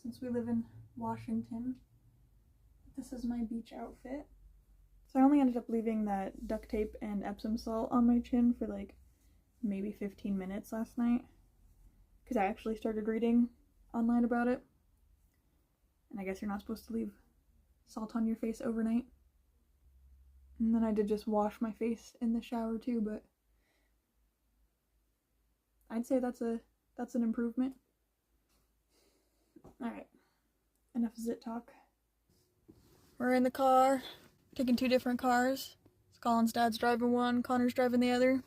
since we live in Washington. This is my beach outfit. So I only ended up leaving that duct tape and Epsom salt on my chin for like maybe 15 minutes last night, because I actually started reading online about it. And I guess you're not supposed to leave salt on your face overnight. And then I did just wash my face in the shower too, but I'd say that's an improvement. Alright, enough zit talk. We're in the car, taking two different cars. Colin's dad's driving one, Connor's driving the other.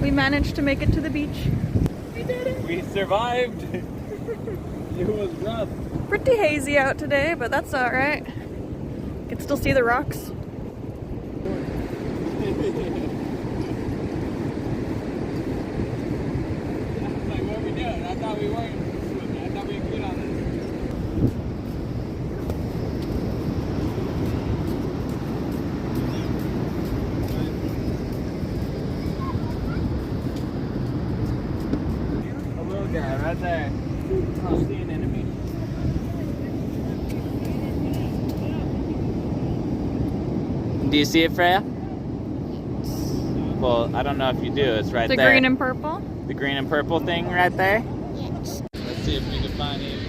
We managed to make it to the beach. We did it! We survived! It was rough. Pretty hazy out today, but that's alright. You can still see the rocks. Like, what are we doing? I thought we weren't swimming. I thought we could get on this. A little guy right there. I'll see an enemy. Do you see it, Freya? Well, I don't know if you do. It's right there. The green and purple? The green and purple thing right there? Yes. Let's see if we can find anything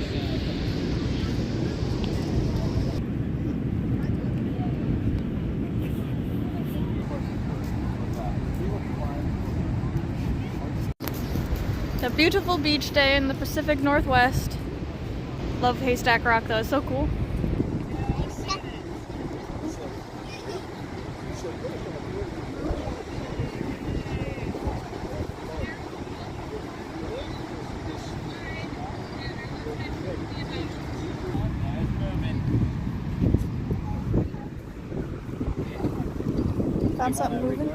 A beautiful beach day in the Pacific Northwest. Love Haystack Rock though, it's so cool. Found something moving.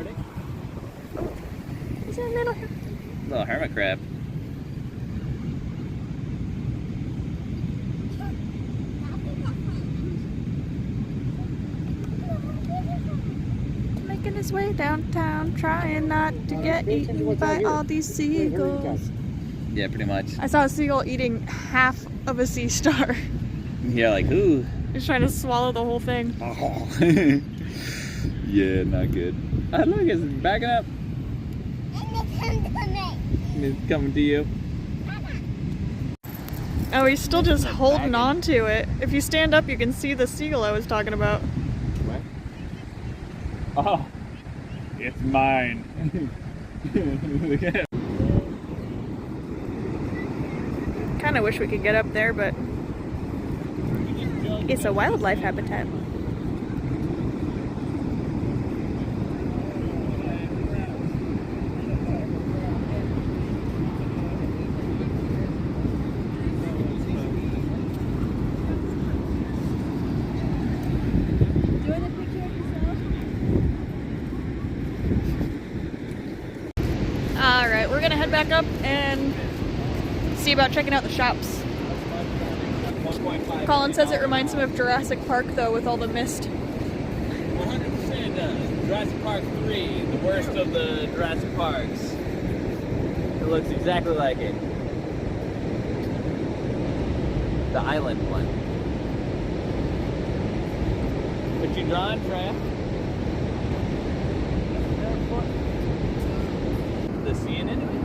Is there a little hermit crab. making his way downtown, trying not to get eaten by all these seagulls? Yeah, pretty much. I saw a seagull eating half of a sea star. Yeah, like, ooh. He's trying to swallow the whole thing. Oh. Yeah, not good. Oh, look, it's backing up. It's coming to you. Oh, he's still just holding on to it. If you stand up, you can see the seagull I was talking about. What? Oh, it's mine. Look at it. Kind of wish we could get up there, but it's a wildlife habitat. Alright, we're gonna head back up and see about checking out the shops. Colin says it reminds him of Jurassic Park though, with all the mist. 100% does. Jurassic Park 3, the worst of the Jurassic Parks. It looks exactly like it. The island one. What you drawing, Freya? The sea anemone?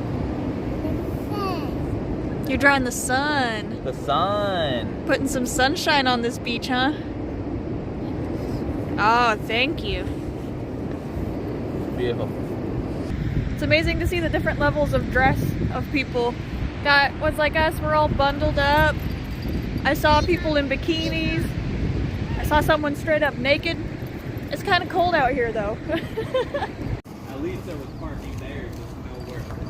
You're drawing the sun. The sun. Putting some sunshine on this beach, huh? Oh, thank you. Beautiful. It's amazing to see the different levels of dress of people. Got ones like us, we're all bundled up. I saw people in bikinis. I saw someone straight up naked. It's kind of cold out here though. At least there was parking there, just nowhere to park.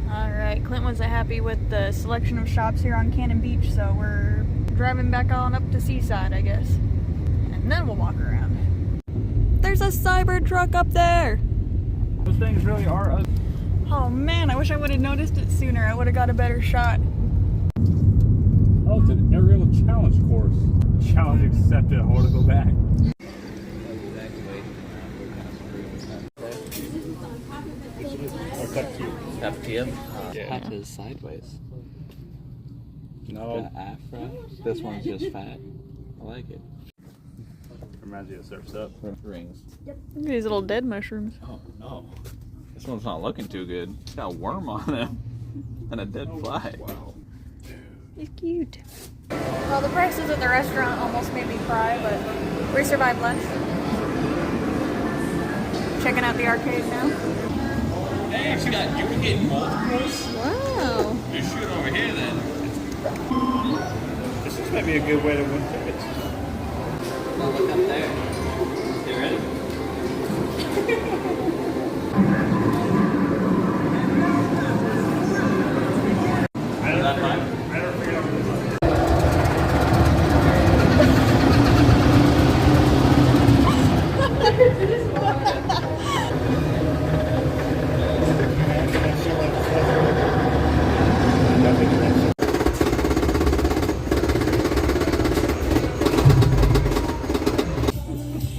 Alright, Clint wasn't happy with the selection of shops here on Cannon Beach, so we're driving back on up to Seaside, I guess. And then we'll walk around. There's a Cybertruck up there! Those things really are ugly. Oh man, I wish I would have noticed it sooner. I would have got a better shot. Oh, it's an aerial challenge course. Challenge accepted. I want to go back. Up to you. Yeah. That is sideways. No. The afro. This one's just fat. I like it. Reminds you of surfs up. Rings. These little dead mushrooms. Oh no. This one's not looking too good. It's got a worm on them. And a dead fly. Wow. He's cute. Well, the prices at the restaurant almost made me cry, but we survived lunch. Checking out the arcade now. Hey, you can get multiples? Wow. You shoot over here then. This is maybe a good way to win tickets. Oh, look up there. You ready? I don't figure out this.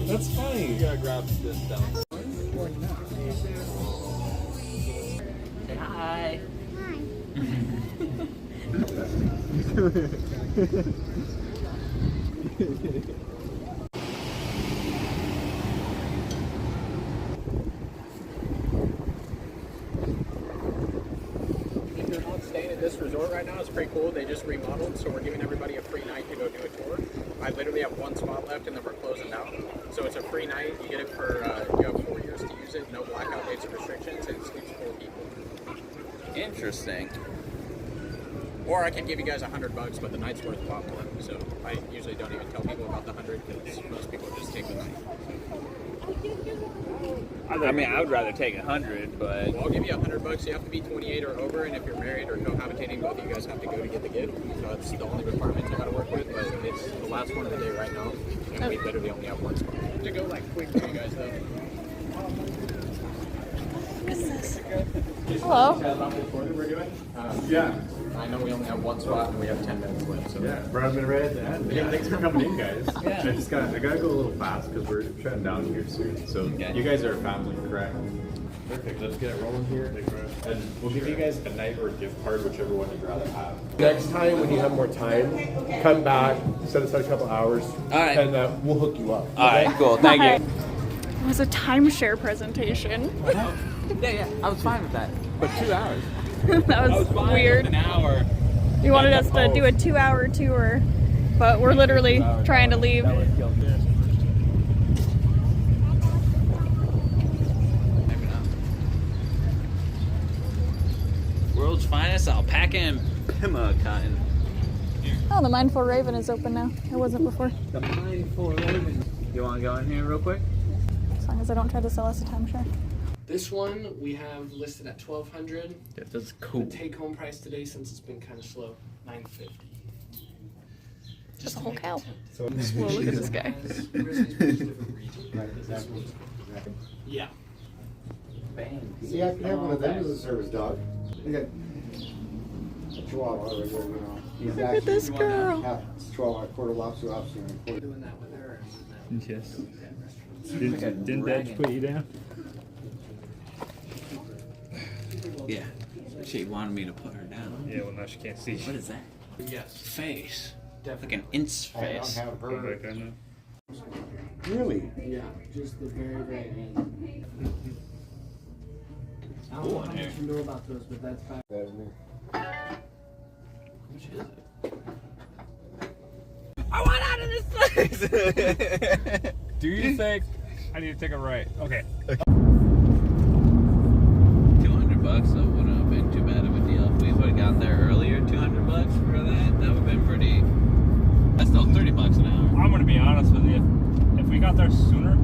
That's funny. You gotta grab this down. Say hi. If you're not staying at this resort right now, it's pretty cool. They just remodeled, so we're giving everybody a free night to go do a tour. I literally have one spot left, and then we're closing down. So it's a free night. You get it for you have 4 years to use it. No blackout dates or restrictions, and it sleeps 4 people. Interesting. Or I can give you guys $100, but the night's worth a lot more. So I usually don't even tell people about the 100 because most people just take the night. I mean, I would rather take 100, but Well, I'll give you $100. You have to be 28 or over, and if you're married or cohabitating, both of you guys have to go to get the gift. So that's the only requirements I got to work with. But it's the last one of the day right now, and we literally only have one spot. To go like quick for you guys though. Hello. We're doing. Yeah, I know we only have one spot and we have 10 minutes left. So yeah. Bradman Red. Yeah, thanks for coming in, guys. Yeah. I gotta go a little fast because we're shutting down here soon. So Okay. you guys are a family, correct? Perfect. Let's get it rolling here. And we'll give you guys a night or a gift card, whichever one you'd rather have. Next time, when you have more time, come back, set aside a couple hours, right. and we'll hook you up. Alright, cool, thank you. It was a timeshare presentation. Yeah, I was fine with that. But 2 hours. That was weird. An hour. You wanted us to do a 2-hour tour, but we're literally trying to leave. That would kill this. Maybe not. World's finest alpaca and Pima cotton. Oh, the Mindful Raven is open now. It wasn't before. The Mindful Raven. You want to go in here real quick? As long as I don't try to sell us a timeshare. This one we have listed at $1,200. Yeah, this is cool. The take-home price today, since it's been kind of slow, $950. Just a whole cow. So, Whoa, look at this guy. Yeah. See, I can have one of them as a service dog. I got a Chihuahua right there, you know. He's Look at this girl. half Chihuahua, quarter lobster, and a quarter. Doing that with her. Yes. Didn't Dad put you down? Yeah. She wanted me to put her down. Yeah, well now she can't see. What is that? Yes. Face. Definitely. Like an inch I don't face. have Oh, her. back there now. Really? Yeah, just the very, very end. I don't Cool know in how here. much you know about those, but that's back. Better than me. Which is it? I want out of this place! Do you think I need to take a right? Okay. $200, so it wouldn't have been too bad of a deal. If we would have gotten there earlier, $200 for that would have been pretty. That's still $30 an hour. I'm gonna be honest with you. If we got there sooner,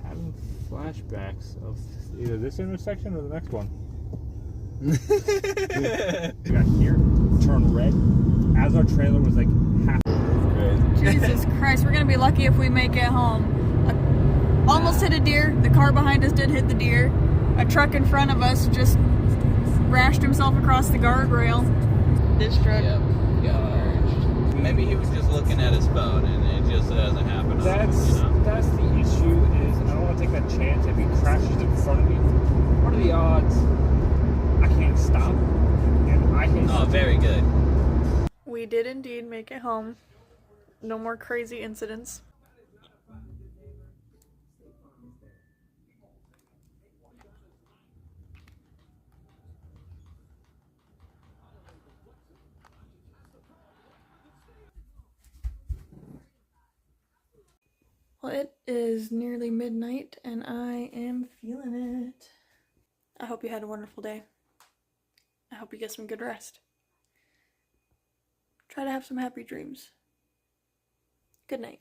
having flashbacks of either this intersection or the next one. We got here, turn red, as our trailer was like half. Jesus Christ, we're gonna be lucky if we make it home. Almost hit a deer. The car behind us did hit the deer. A truck in front of us just rashed himself across the guardrail. This truck. Yep. Maybe he was just looking at his phone and it just doesn't happen. That's the issue. Is I don't want to take that chance if he crashes in front of me. What are the odds? I can't stop, and I can't. Oh, very good. We did indeed make it home. No more crazy incidents. Well, it is nearly midnight and I am feeling it. I hope you had a wonderful day. I hope you get some good rest. Try to have some happy dreams. Good night.